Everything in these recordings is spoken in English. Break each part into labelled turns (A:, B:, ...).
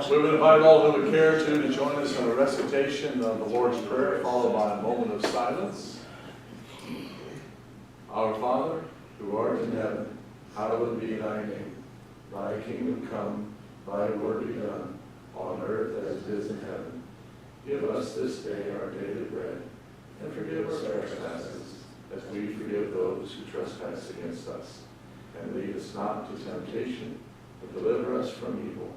A: We've invited all who would care to join us in a recitation of the Lord's Prayer, followed by a moment of silence. Our Father, who art in heaven, hallowed be thy name. Thy kingdom come, thy will be done, on earth as it is in heaven. Give us this day our daily bread, and forgive us our trespasses, as we forgive those who trespass against us. And lead us not to temptation, but deliver us from evil.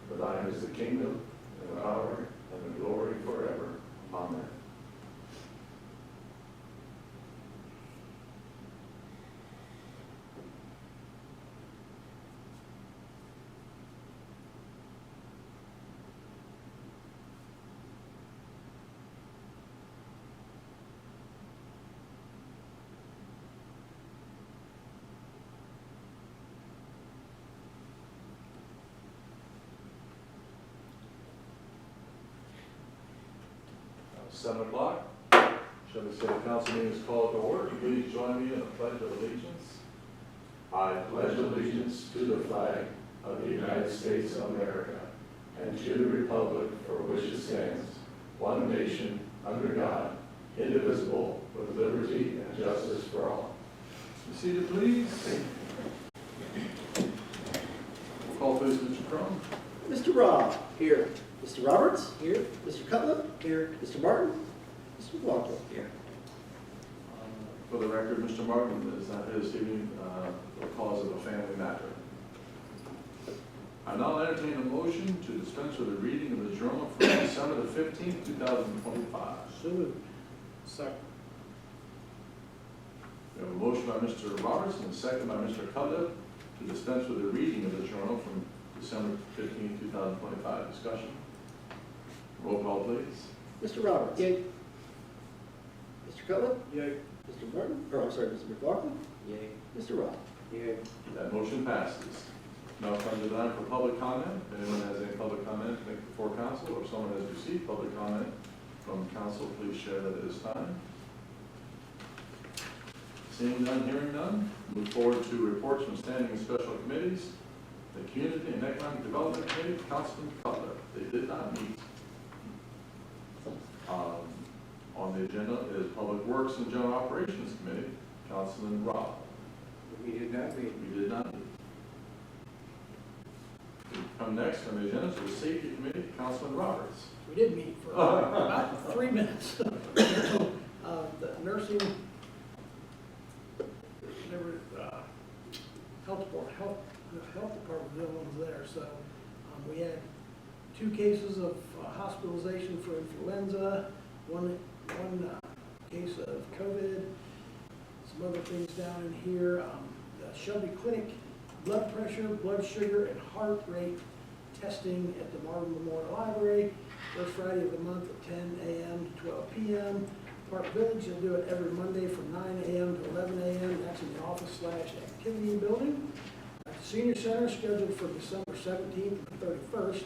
A: For thine is the kingdom, and the power, and the glory forever. Amen. It's 7 o'clock. Shelby City Council meeting is called to order. Please join me in the Pledge of Allegiance. I pledge allegiance to the flag of the United States of America and to the republic for which it stands, one nation, under God, indivisible, with liberty and justice for all. Be seated, please. Call please, Mr. Crum.
B: Mr. Robb. Here. Mr. Roberts. Here. Mr. Cutler. Here. Mr. Martin. Mr. McLaughlin. Here.
A: For the record, Mr. Martin is not here this evening because of a family matter. I now entertain a motion to dispense with the reading of the journal for December the 15th, 2025.
B: So moved. Second.
A: We have a motion by Mr. Roberts and a second by Mr. Cutler to dispense with the reading of the journal from December 15th, 2025. Discussion. Roll call, please.
B: Mr. Roberts. Yay. Mr. Cutler. Yay. Mr. Martin. Or I'm sorry, Mr. McLaughlin. Yay. Mr. Robb. Yay.
A: That motion passes. Now comes the time for public comment. If anyone has any public comment to make before council, or if someone has received public comment from council, please share that at this time. Seeing none, hearing none, move forward to reports from standing and special committees. The Community and Economic Development Committee, Councilman Cutler. They did not meet. On the agenda is Public Works and General Operations Committee, Councilman Robb.
B: We did not meet.
A: We did not meet. We come next on the agenda to the Safety Committee, Councilman Roberts.
C: We did meet for about 3 minutes. The nursing, health department was there, so we had 2 cases of hospitalization for influenza, one case of COVID, some other things down in here. The Shelby Clinic blood pressure, blood sugar, and heart rate testing at the Marvin Memorial Library, first Friday of the month at 10 a.m. to 12 p.m. Park Village, they'll do it every Monday from 9 a.m. to 11 a.m. That's in the office/activity building. At the Senior Center, scheduled for December 17th and 31st.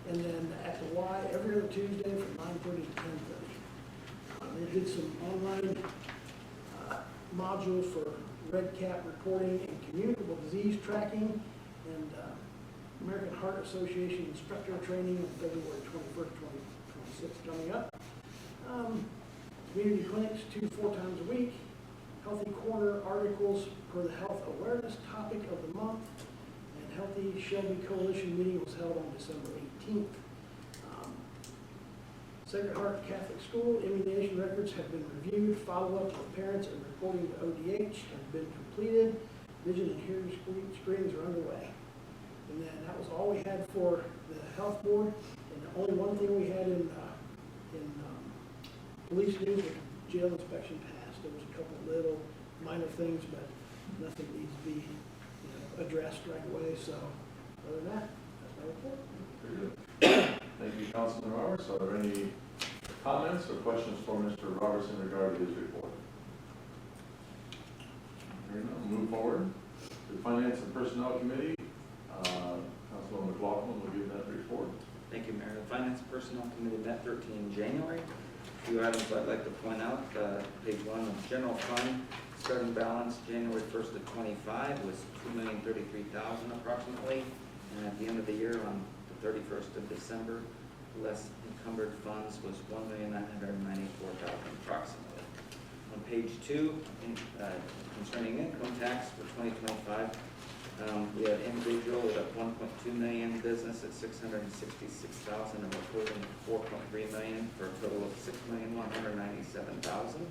C: And then at the Y, every other Tuesday from 9:30 to 10:30. They did some online modules for red cap reporting and communicable disease tracking, and American Heart Association instructor training on February 21st, 2026 coming up. Community clinics 2 to 4 times a week. Healthy Corner articles for the health awareness topic of the month. And Healthy Shelby Coalition meeting was held on December 18th. Sacred Heart Catholic School immunization records have been reviewed. Follow-up with parents and reporting to ODH has been completed. Vision and hearing screenings are underway. And then that was all we had for the health board. And the only one thing we had in police news was jail inspection passed. There was a couple of little minor things, but nothing needs to be addressed right away. So other than that, that's my report.
A: Very good. Thank you, Councilman Roberts. Are there any comments or questions for Mr. Roberts in regard to his report? Hearing none, move forward to the Finance and Personnel Committee. Councilman McLaughlin will give that report.
D: Thank you, Mayor. The Finance and Personnel Committee met 13 January. A few items I'd like to point out. Page 1 of General Fund, starting balance January 1st of 25 was $2,033,000 approximately. And at the end of the year on the 31st of December. Less encumbered funds was $1,994,000 approximately. On page 2, concerning income tax for 2025, we have individual at $1.2 million, business at $666,000, and we're quoting $4.3 million for a total of $6,197,000.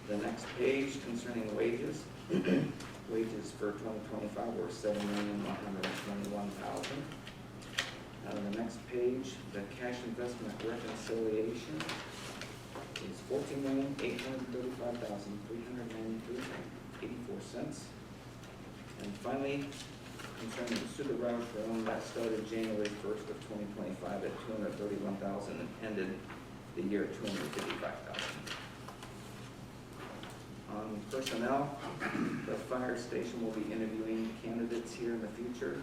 D: The next page concerning wages, wages for 2025 were $7,121,000. On the next page, the cash investment reconciliation is $14,835,393.84. And finally, concerning the supervisor loan, that started January 1st of 2025 at $231,000 and ended the year at $255,000. On personnel, the fire station will be interviewing candidates here in the future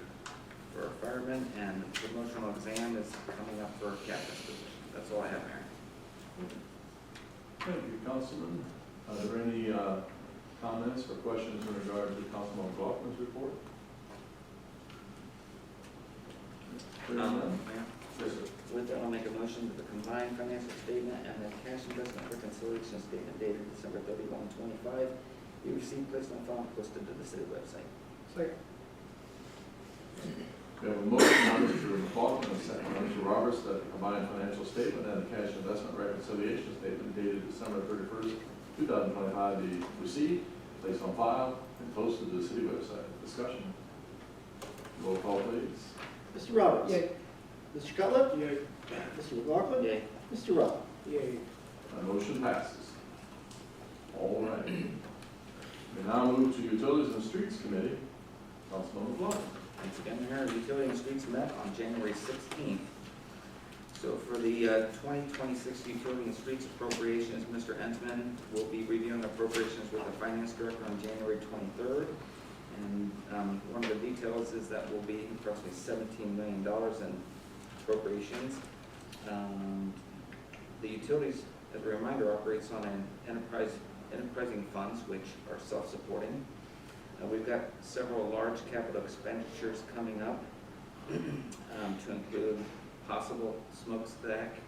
D: for a fireman, and the promotional exam is coming up for a captain's position. That's all I have, Mayor.
A: Thank you, Councilman. Are there any comments or questions in regard to Councilman McLaughlin's report?
D: Mayor,
A: Yes, sir.
D: with that, I'll make a motion that the combined financial statement and the cash investment reconciliation statement dated December 31, 25 be received, placed on file, and posted to the city website.
C: Second.
A: We have a motion by Mr. McLaughlin and a second by Mr. Roberts that the combined financial statement and the cash investment reconciliation statement dated December 31st, 2025 be received, placed on file, and posted to the city website. Discussion. Roll call, please.
B: Mr. Roberts.
C: Yay.
B: Mr. Cutler.
C: Yay.
B: Mr. McLaughlin.
D: Yay.
B: Mr. Rob.
C: Yay.
A: My motion passes. All right. We now move to Utilities and Streets Committee. Councilman McLaughlin.
D: Once again, Mayor, Utility and Streets met on January 16th. So for the 2026 Utility and Streets appropriations, Mr. Entman will be reviewing appropriations with the Finance Director on January 23rd. And one of the details is that will be approximately $17 million in appropriations. The utilities, as a reminder, operates on an enterprising funds, which are self-supporting. We've got several large capital expenditures coming up to include possible smokestack,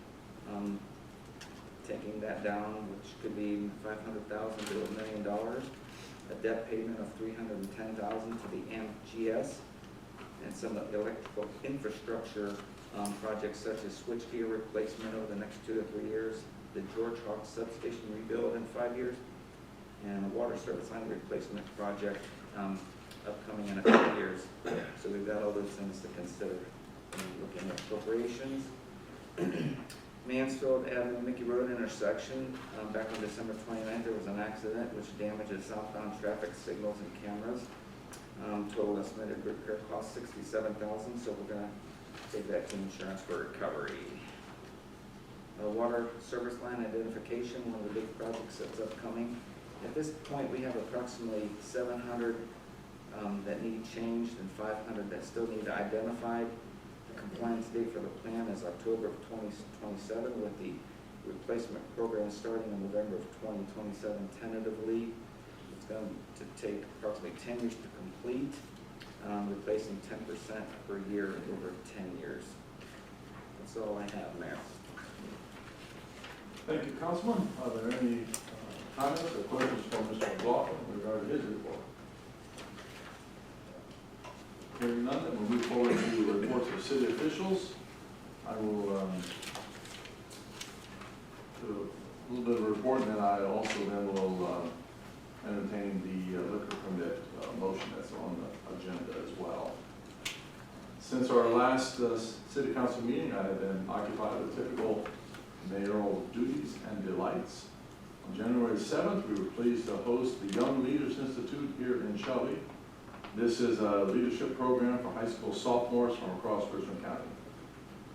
D: taking that down, which could be $500,000 to $1 million. A debt payment of $310,000 to the MGS, and some electrical infrastructure projects such as switchgear replacement over the next 2 to 3 years, the George Hawk substation rebuild in 5 years, and a water service line replacement project upcoming in a few years. So we've got all those things to consider when looking at appropriations. Mansfield Avenue Mickey Road intersection, back on December 29th, there was an accident which damages southbound traffic signals and cameras. Total estimated repair cost $67,000, so we're gonna take that to insurance for recovery. Water service line identification, one of the big projects that's upcoming. At this point, we have approximately 700 that need changed and 500 that still need identified. The compliance date for the plan is October of 2027, with the replacement program starting in November of 2027 tentatively. It's going to take approximately 10 years to complete, replacing 10% per year over 10 years. That's all I have, Mayor.
A: Thank you, Councilman. Are there any comments or questions from Mr. McLaughlin regarding his report? Hearing none, then we'll move forward to reports of city officials. I will do a little bit of a report, and then I also then will entertain the liquor permit motion that's on the agenda as well. Since our last city council meeting, I have been occupied with typical mayoral duties and delights. On January 7th, we were pleased to host the Young Leaders Institute here in Shelby. This is a leadership program for high school sophomores from across Richland County.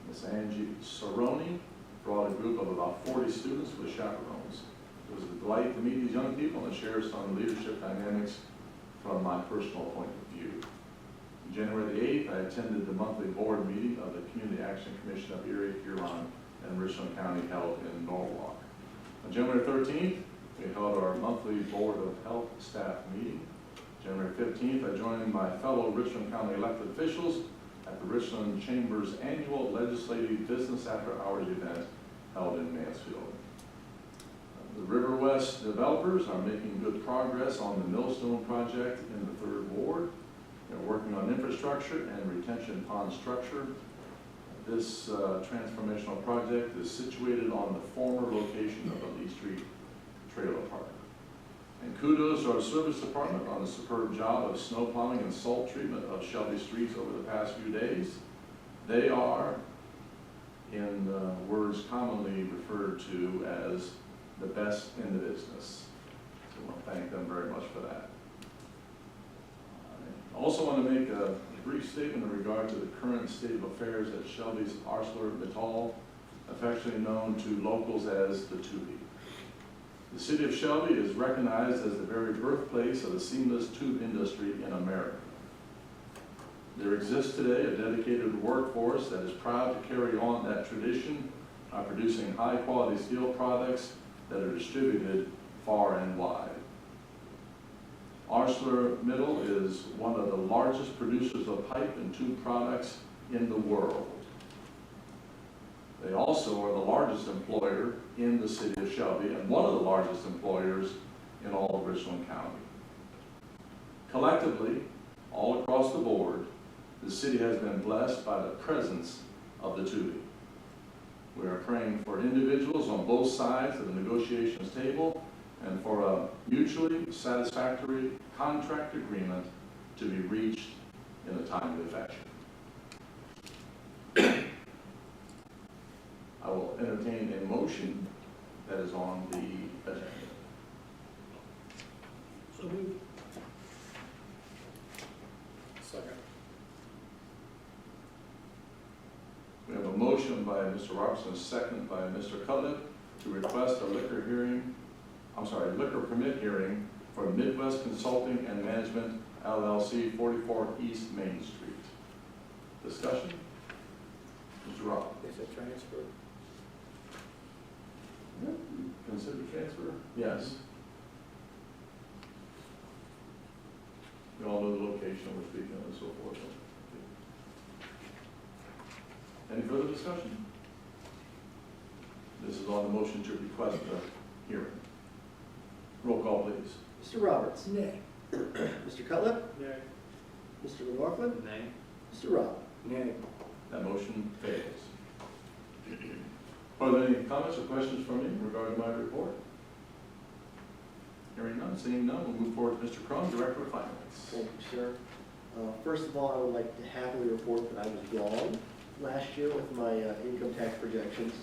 A: Ms. Angie Cerrone brought a group of about 40 students with chaperones. It was a delight to meet these young people and share some leadership dynamics from my personal point of view. On January the 8th, I attended the monthly board meeting of the Community Action Commission of Erie, Huron, and Richland County held in Norwalk. On January 13th, we held our monthly Board of Health staff meeting. January 15th, I joined my fellow Richland County elected officials at the Richland Chamber's annual legislative business after hours event held in Mansfield. The River West developers are making good progress on the Millstone project in the 3rd Ward. They're working on infrastructure and retention pond structure. This transformational project is situated on the former location of the Lee Street Trailer Park. And kudos to our service department on the superb job of snow plowing and salt treatment of Shelby streets over the past few days. They are, in words commonly referred to as the best in the business. So I want to thank them very much for that. I also want to make a brief statement in regard to the current state of affairs at Shelby's ArcelorMittal, affectionately known to locals as the Tubby. The city of Shelby is recognized as the very birthplace of the seamless tube industry in America. There exists today a dedicated workforce that is proud to carry on that tradition by producing high-quality steel products that are distributed far and wide. ArcelorMittal is one of the largest producers of pipe and tube products in the world. They also are the largest employer in the city of Shelby and one of the largest employers in all of Richland County. Collectively, all across the board, the city has been blessed by the presence of the Tubby. We are praying for individuals on both sides of the negotiations table and for a mutually satisfactory contract agreement to be reached in a timely fashion. I will entertain a motion that is on the agenda.
C: So moved.
B: Second.
A: We have a motion by Mr. Robertson, a second by Mr. Cutler to request a liquor permit hearing for Midwest Consulting and Management LLC, 44 East Main Street. Discussion? Mr. Robertson.
B: Is it transfer?
A: Consider transfer? Yes. We all know the location we're speaking of and so forth. Any further discussion? This is on the motion to request a hearing. Roll call, please.
B: Mr. Roberts.
C: Nay.
B: Mr. Cutler.
C: Nay.
B: Mr. McLaughlin.
D: Nay.
B: Mr. Rob.
C: Nay.
A: That motion fails. Are there any comments or questions from you regarding my report? Hearing none, seeing none, we'll move forward to Mr. Crum, Director of Finance.
B: Thank you, sir. First of all, I would like to happily report that I was wrong last year with my income tax projections.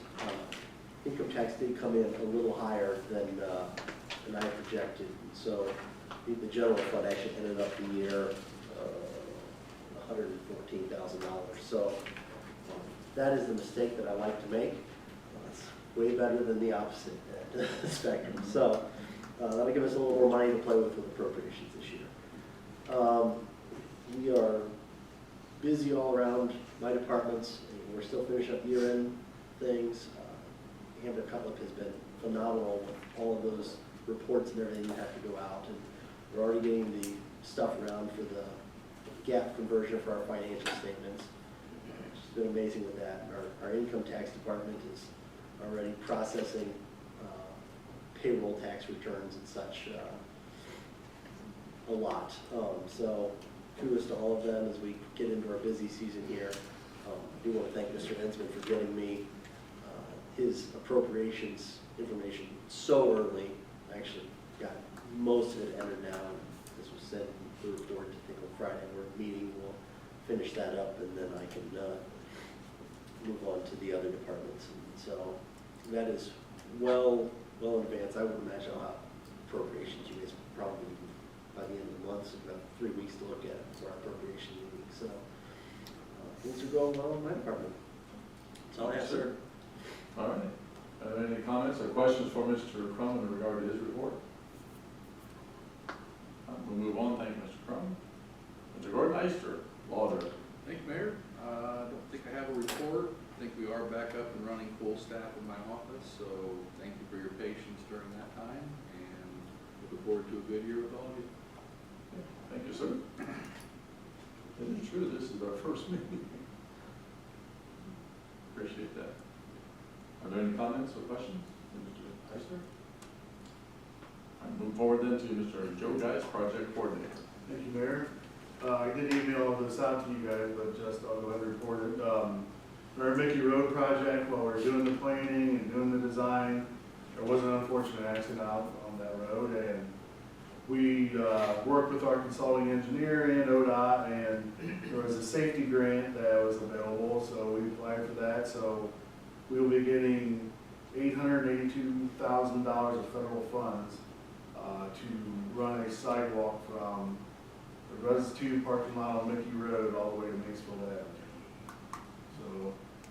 B: Income tax did come in a little higher than I had projected. So the general fund actually ended up the year $114,000. So that is the mistake that I like to make. It's way better than the opposite end of the spectrum. So that'll give us a little more money to play with appropriations this year. We are busy all around my departments. We're still finishing up year-end things. Amber Cutlip has been phenomenal with all of those reports and everything that have to go out. And we're already getting the stuff around for the gap conversion for our financial statements. It's been amazing with that. Our income tax department is already processing payroll tax returns and such a lot. So kudos to all of them as we get into our busy season here. I do want to thank Mr. Ensman for getting me his appropriations information so early. I actually got most of it entered now. This was sent the report to think on Friday. We're meeting, we'll finish that up, and then I can move on to the other departments. And so that is well in advance. I would imagine I'll have appropriations. You guys probably by the end of the month, so we've got 3 weeks to look at for our appropriation meeting. So things are going well in my department. That's all I have, sir.
A: All right. Are there any comments or questions for Mr. Crum in regard to his report? We'll move on. Thank you, Mr. Crum. Mr. Gordon Eister, Law Director.
E: Thank you, Mayor. I don't think I have a report. I think we are back up and running full staff in my office, so thank you for your patience during that time, and look forward to a good year with all of you.
A: Thank you, sir. It is true, this is our first meeting.
F: Are there any comments or questions? Mr. Eisner? I move forward then to Mr. Joe Geis, project coordinator.
G: Thank you, Mayor. I did email this out to you guys, but just I'll go ahead and report it. Our Mickey Road project, while we were doing the planning and doing the design, there was an unfortunate accident out on that road, and we worked with our consulting engineer and ODOT, and there was a safety grant that was available, so we applied for that. So we will be getting $882,000 of federal funds to run a sidewalk from the Res 2 parking lot on Mickey Road all the way to Mansfield Avenue. So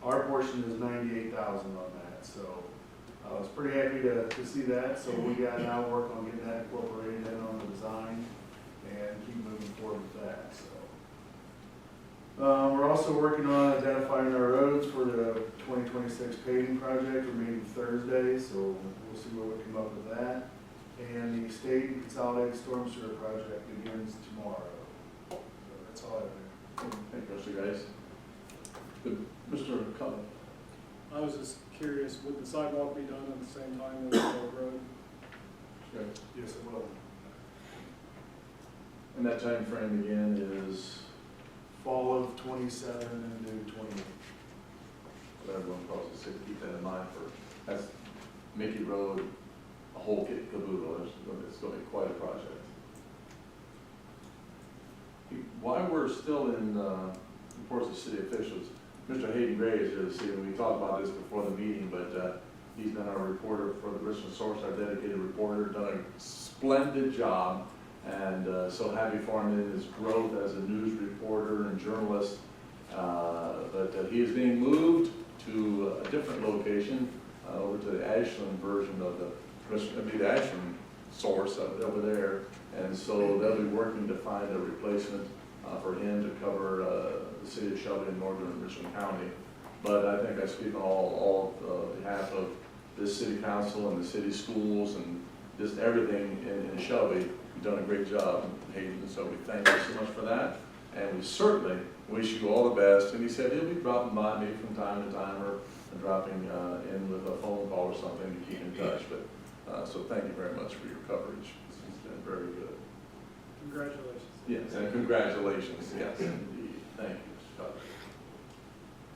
G: our portion is $98,000 on that. So I was pretty happy to see that. So we got now work on getting that incorporated in on the design and keep moving forward with that. So we're also working on identifying our roads for the 2026 paving project. We're meeting Thursday, so we'll see where we come up with that. And the state consolidated storm sewer project begins tomorrow. So that's all I have.
F: Thank you, Mr. Geis. Mr. Cutler?
H: I was just curious, would the sidewalk be done at the same time as the road?
F: Okay.
G: Yes, it will.
F: And that time frame again is
G: Fall of 27 into 28.
F: what everyone calls it, so keep that in mind for, that's Mickey Road, a whole kit caboodle. It's going to be quite a project. While we're still in reports of city officials, Mr. Hayden Gray is here this evening. We talked about this before the meeting, but he's been our reporter for the Richmond Source, our dedicated reporter, done a splendid job, and so happy for him in his growth as a news reporter and journalist. But he is being moved to a different location, over to the Ashland version of the Ashland Source over there, and so they'll be working to find a replacement for him to cover the city of Shelby and northern Richmond County. But I think I speak on all behalf of this city council and the city schools and just everything in Shelby. You've done a great job, Hayden, so we thank you so much for that. And we certainly wish you all the best. And he said he'll be dropping by me from time to time or dropping in with a phone call or something to keep in touch. But so thank you very much for your coverage. It's been very good.
H: Congratulations.
F: Yes, and congratulations. Yes, indeed. Thank you, Mr. Cutler.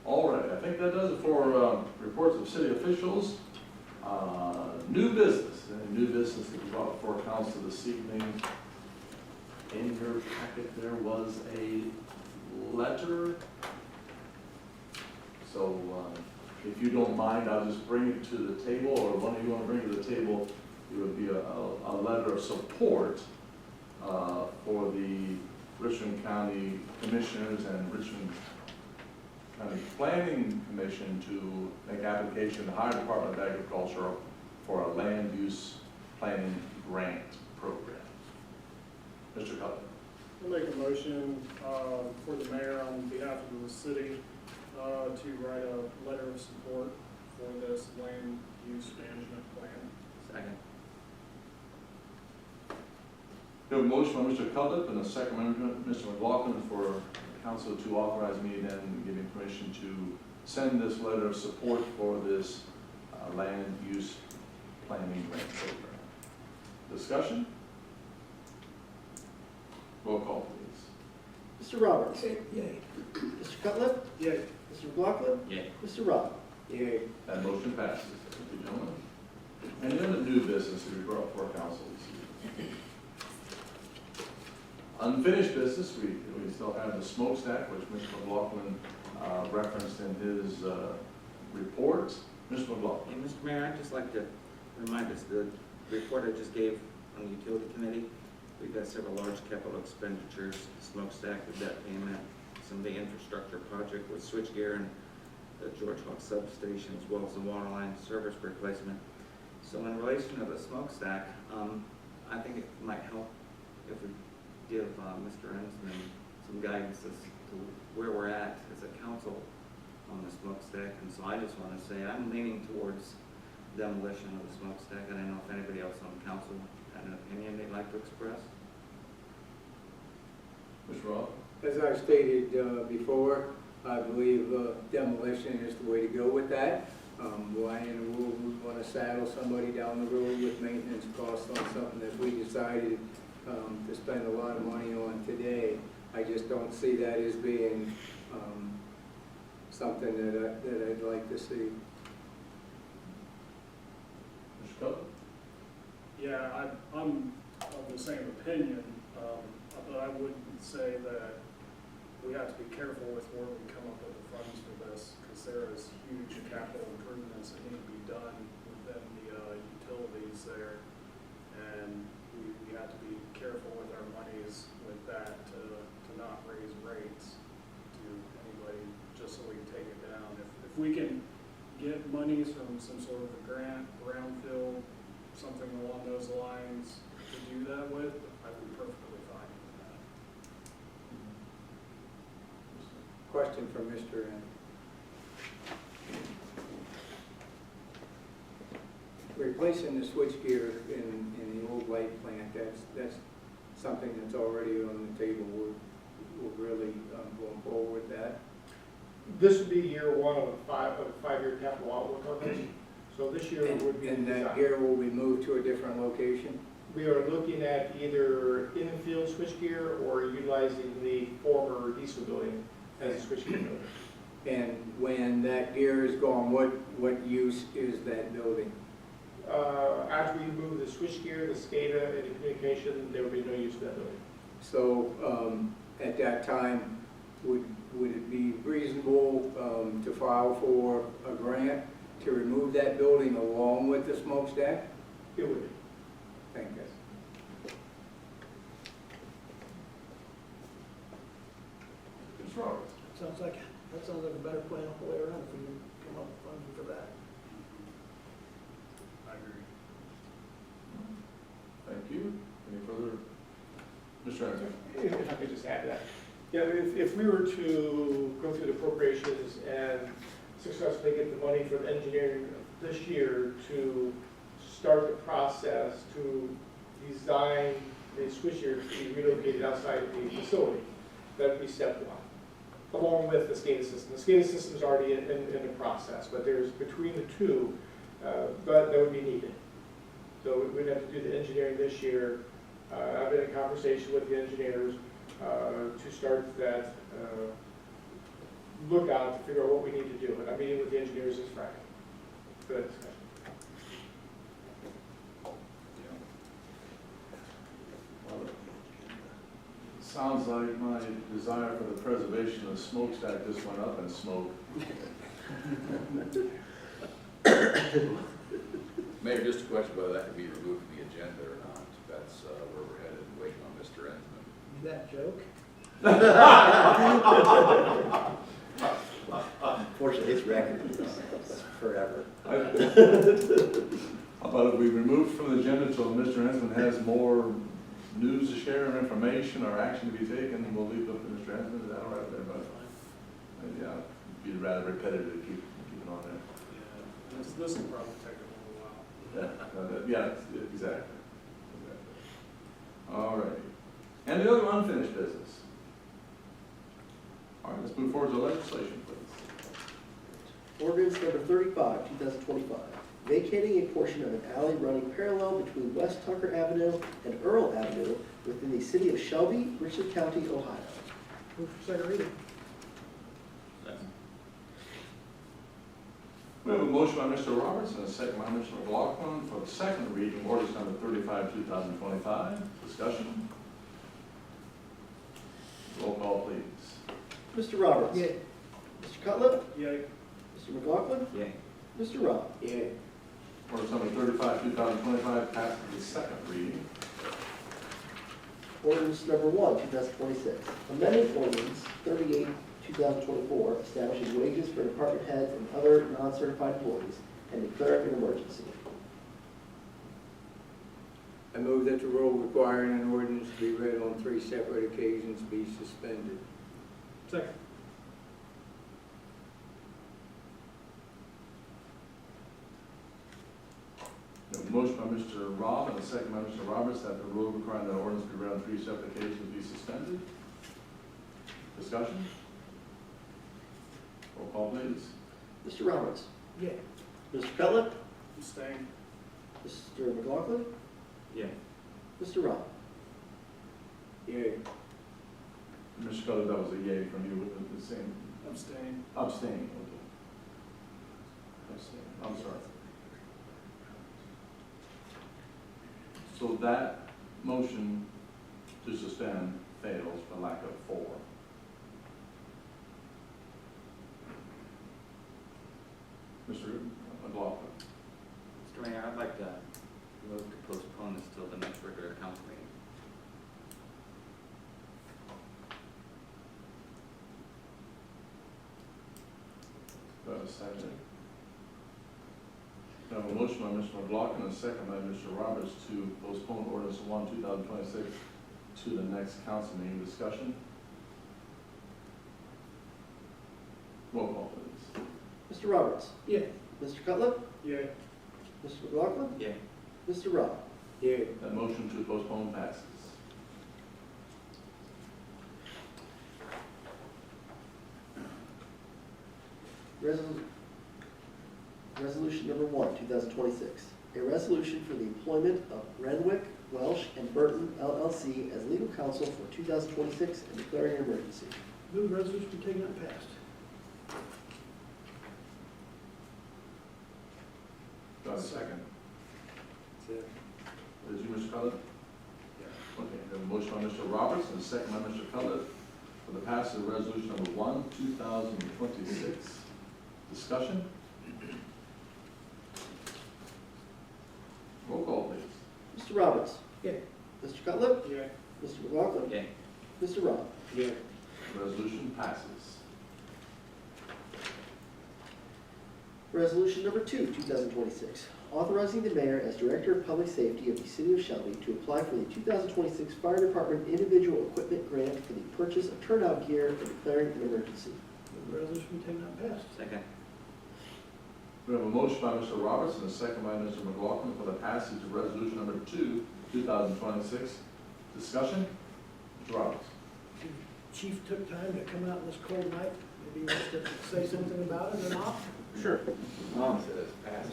F: All right, I think that does it for reports of city officials. New business. Any new business that we brought before council this evening? In your packet there was a letter. So if you don't mind, I'll just bring it to the table, or one of you want to bring it to the table. It would be a letter of support for the Richmond County Commissioners and Richmond County Planning Commission to make application to the Ohio Department of Agriculture for a land use planning grant program. Mr. Cutler.
H: I'll make a motion for the mayor on behalf of the city to write a letter of support for this land use management plan.
D: Second.
F: We have a motion by Mr. Cudlip and a second by Mr. McLaughlin for council to authorize me then giving permission to send this letter of support for this land use planning grant program. Discussion? Roll call, please.
B: Mr. Roberts.
C: Yay.
B: Mr. Cutlip.
H: Yay.
B: Mr. McLaughlin.
D: Yay.
B: Mr. Rob. Yay.
F: That motion passes. Thank you, gentlemen. Any other new business to be brought before council this evening? Unfinished business, we still have the smokestack, which Mr. McLaughlin referenced in his report. Mr. McLaughlin.
D: Hey, Mr. Mayor, I'd just like to remind us, the report I just gave on the utility committee, we've got several large capital expenditures, smokestack, the debt payment, some of the infrastructure project with switchgear and the George Hawk substation, as well as the water line service replacement. So in relation to the smokestack, I think it might help if we give Mr. Ensman some guidance as to where we're at as a council on the smokestack. And so I just want to say I'm leaning towards demolition of the smokestack. I don't know if anybody else on council had an opinion they'd like to express.
F: Mr. Rob.
I: As I've stated before, I believe demolition is the way to go with that. why in the world we want to saddle somebody down the road with maintenance costs on something that we decided to spend a lot of money on today. I just don't see that as being something that I'd like to see.
F: Mr. Cutler?
H: Yeah, I'm of the same opinion, but I would say that we have to be careful with where we come up with the funds for this, because there is huge capital improvements that need to be done within the utilities there. And we have to be careful with our monies with that to not raise rates to anybody, just so we can take it down. If we can get monies from some sort of a grant, brownfield, something along those lines to do that with, I'd be perfectly fine with that.
I: Question from Mr. N. Replacing the switchgear in the old light plant, that's something that's already on the table. We're really going forward with that.
J: This would be year one of a five-year capital outlook on this. So this year would be.
I: And that
J: design.
I: gear will be moved to a different location?
J: We are looking at either in-field switchgear or utilizing the former diesel building as a switchgear building.
I: And when that gear is gone, what use is that building?
J: After we move the switchgear, the SCADA, and the communication, there would be no use for that building.
I: So at that time, would it be reasonable to file for a grant to remove that building along with the smokestack?
J: It would be.
I: Thank you.
F: Mr. Roberts?
C: That sounds like a better plan all the way around if we can come up with funding for that.
H: I agree.
F: Thank you. Any further? Mr. Anderson?
J: If I could just add to that. Yeah, if we were to go through the appropriations and successfully get the money for the engineering this year to start the process to design the switchgear to be relocated outside the facility, that would be step one, along with the SCADA system. The SCADA system is already in the process, but there's between the two, but that would be needed. So we'd have to do the engineering this year. I've been in conversation with the engineers to start that lookout to figure out what we need to do. And I'm meeting with the engineers this Friday for that discussion.
F: Well, it sounds like my desire for the preservation of the smokestack just went up in smoke.
E: Mayor, just a question whether that could be removed from the agenda or not. That's where we're headed, waiting on Mr. Ensman.
C: That joke?
B: Unfortunately, it's record, it's forever.
F: How about if we remove from the agenda until Mr. Ensman has more news to share or information or action to be taken, we'll leave it up to Mr. Ensman. Is that all right with everybody? Yeah, it'd be rather repetitive to keep it on there.
H: Yeah, this will probably take a little while.
F: Yeah, exactly. All right. And the other unfinished business. All right, let's move forward to legislation, please.
B: Ordinance number 35, 2025, vacating a portion of an alley running parallel between West Tucker Avenue and Earl Avenue within the city of Shelby, Richland County, Ohio.
C: Move for second reading.
F: We have a motion by Mr. Roberts and a second by Mr. McLaughlin for the second reading, ordinance number 35, 2025. Discussion. Roll call, please.
B: Mr. Roberts?
C: Yay.
B: Mr. Cutler?
H: Yay.
B: Mr. McLaughlin?
I: Yay.
B: Mr. Rob?
I: Yay.
F: Ordinance number 35, 2025 passes the second reading.
B: Ordinance number 1, 2026, amending ordinance 38, 2024, establishing wages for department heads and other non-certified employees and declaring an emergency.
I: I move that the rule requiring an ordinance to be read on 3 separate occasions be suspended.
H: Second.
F: We have a motion by Mr. Robb and a second by Mr. Roberts that the rule requiring that ordinance be read on 3 separate occasions be suspended. Discussion? Roll call, please.
B: Mr. Roberts?
C: Yeah.
B: Mr. Cutler?
H: Abstain.
B: Mr. McLaughlin?
D: Yeah.
B: Mr. Rob?
I: Yay.
F: Mr. Cutler, that was a yay from you with the same
H: Abstain.
F: abstain. Okay. Abstain. I'm sorry. So that motion to suspend fails for lack of 4. Mr. McLaughlin?
D: Mr. Mayor, I'd like to move to postpone this till the next regular council meeting.
F: Do I have a second? I have a motion by Mr. McLaughlin and a second by Mr. Roberts to postpone ordinance 1, 2026 to the next council meeting. Discussion? Roll call, please.
B: Mr. Roberts?
C: Yeah.
B: Mr. Cutler?
H: Yay.
B: Mr. McLaughlin?
D: Yeah.
B: Mr. Rob?
I: Yay.
F: That motion to postpone passes.
B: Resolution number 1, 2026. A resolution for the employment of Renwick, Welsh, and Burton LLC as legal counsel for 2026 and declaring an emergency.
C: Move the resolution be taken up and passed.
F: Do I have a second?
I: Second.
F: Did you, Mr. Cutler? Okay, we have a motion by Mr. Roberts and a second by Mr. Cutler for the passage of resolution number 1, 2026. Discussion? Roll call, please.
B: Mr. Roberts?
C: Yeah.
B: Mr. Cutler?
H: Yay.
B: Mr. McLaughlin?
D: Yeah.
B: Mr. Rob?
I: Yay.
F: Resolution passes.
B: Resolution number 2, 2026. Authorizing the mayor as Director of Public Safety of the City of Shelby to apply for the 2026 Fire Department Individual Equipment Grant for the purchase of turnout gear and declaring an emergency.
C: Move the resolution be taken up and passed.
D: Second.
F: We have a motion by Mr. Roberts and a second by Mr. McLaughlin for the passage of resolution number 2, 2026. Discussion? Mr. Roberts?
C: Chief took time to come out on this cold night. Maybe he wants to say something about it or not?
K: Sure.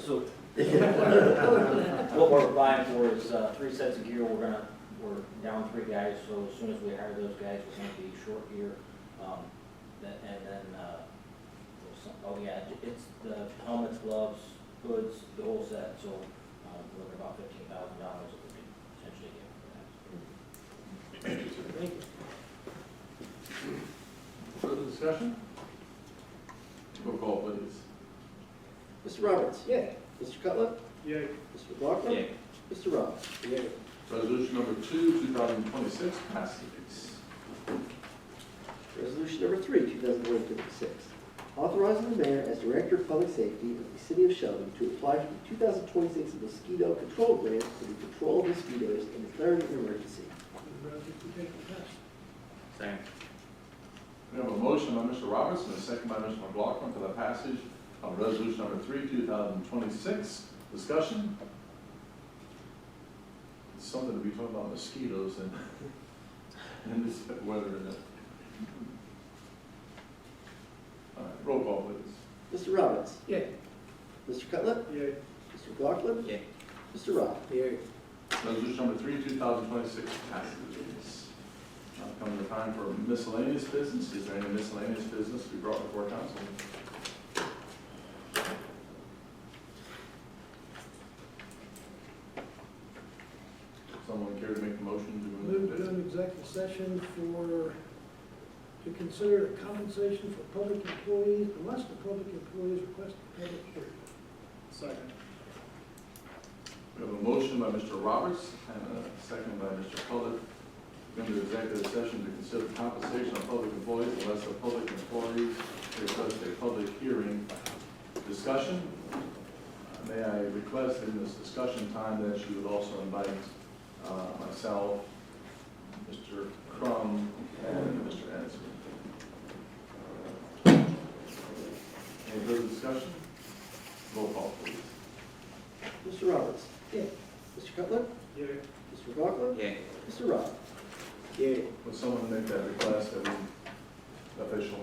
K: So, what we're applying for is 3 sets of gear. We're down 3 guys, so as soon as we hire those guys, we're gonna be short gear. And then, oh yeah, it's the helmets, gloves, hoods, the whole set, so, we're looking about $15,000 that we could potentially get for that.
F: Thank you, sir.
C: Thank you.
F: Further discussion? Roll call, please.
B: Mr. Roberts?
C: Yeah.
B: Mr. Cutler?
H: Yay.
B: Mr. McLaughlin?
D: Yeah.
B: Mr. Rob?
I: Yay.
F: Resolution number 2, 2026 passes.
B: Resolution number 3, 2026. Authorizing the mayor as Director of Public Safety of the City of Shelby to apply for the 2026 Mosquito Control Grant for the control of mosquitoes and declaring an emergency.
C: Move the resolution be taken up and passed.
D: Second.
F: We have a motion by Mr. Roberts and a second by Mr. McLaughlin for the passage of resolution number 3, 2026. Discussion? It's something to be talking about mosquitoes and this weather, isn't it? All right, roll call, please.
B: Mr. Roberts?
C: Yeah.
B: Mr. Cutler?
H: Yay.
B: Mr. McLaughlin?
D: Yeah.
B: Mr. Rob?
I: Yay.
F: Resolution number 3, 2026 passes. Now comes the time for miscellaneous business. Is there any miscellaneous business to be brought before council? Someone care to make a motion to
C: Move to an executive session to consider the compensation for public employees unless the public employees request a public hearing.
H: Second.
F: We have a motion by Mr. Roberts and a second by Mr. Cutler to go into executive session to consider compensation of public employees unless a public employee requests a public hearing. Discussion? May I request in this discussion time that you would also invite myself, Mr. Crum, and Mr. Anderson. Any further discussion? Roll call, please.
B: Mr. Roberts?
C: Yeah.
B: Mr. Cutler?
H: Yay.
B: Mr. McLaughlin?
D: Yeah.
B: Mr. Rob?
I: Yay.
F: Would someone make that request that we official?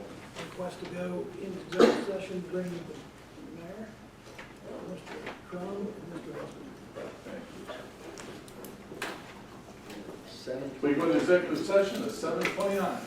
C: Request to go into executive session, bring the mayor.
B: 7:20.
F: We go to executive session at 7:29.